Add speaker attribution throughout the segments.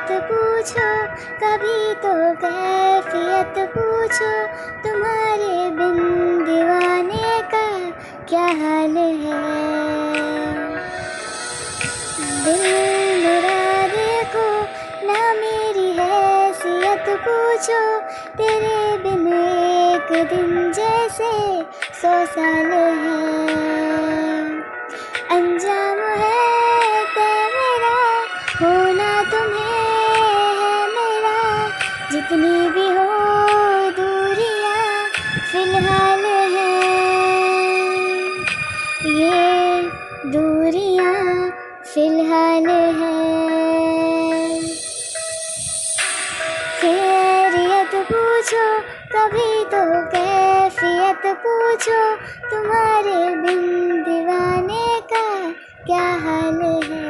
Speaker 1: हैसियत पूछो, कभी तो कैफियत पूछो, तुम्हारे बिन दीवाने का क्या हाल है। दिल मेरा देखो ना, मेरी हैसियत पूछो, तेरे बिन एक दिन जैसे 100 साल है। अंजाम है तय मेरा, होना तुम्हें है मेरा, जितनी भी हो दूरियां फिलहाल है। ये दूरियां फिलहाल है। खैरियत पूछो, कभी तो कैफियत पूछो, तुम्हारे बिन दीवाने का क्या हाल है।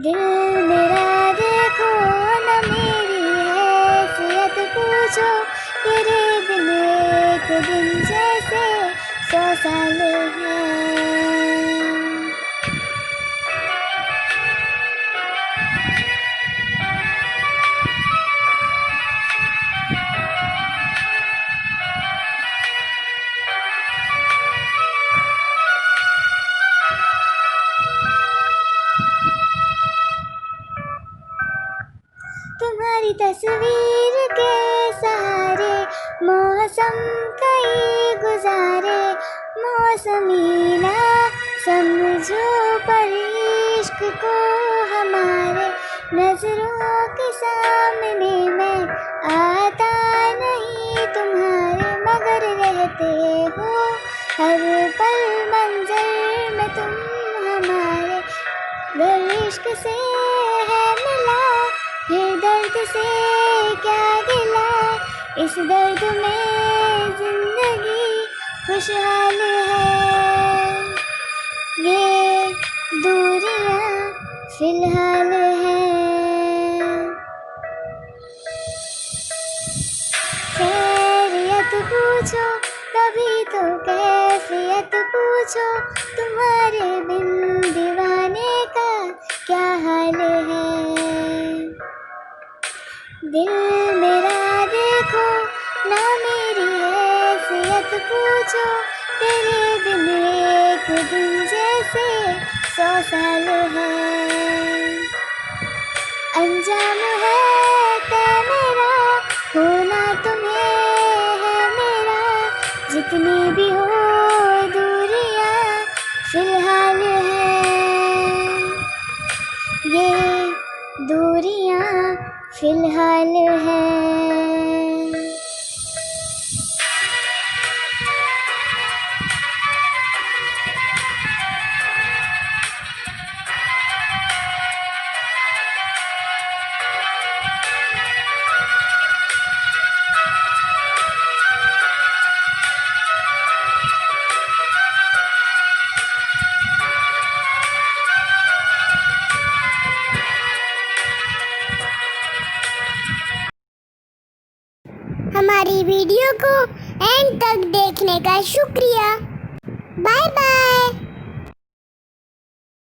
Speaker 1: दिल मेरा देखो ना, मेरी हैसियत पूछो, तेरे बिन एक दिन जैसे 100 साल है। तुम्हारी तस्वीर के सहारे मौसम कई गुजारे, मौसमी ना समझो पर इश्क को हमारे, नजरों के सामने मैं आता नहीं तुम्हारे, मगर रहते हो हर पल मंजर में तुम हमारे। दिल इश्क से है मिला, फिर दर्द से क्या गिला, इस दर्द में जिंदगी खुशहाल है। ये दूरियां फिलहाल है। खैरियत पूछो, कभी तो कैफियत पूछो, तुम्हारे बिन दीवाने का क्या हाल है। दिल मेरा देखो ना, मेरी हैसियत पूछो, तेरे बिन एक दिन जैसे 100 साल है। अंजाम है तय मेरा, होना तुम्हें है मेरा, जितनी भी हो दूरियां फिलहाल है। ये दूरियां फिलहाल है। हमारी वीडियो को एंड तक देखने का शुक्रिया। Bye bye.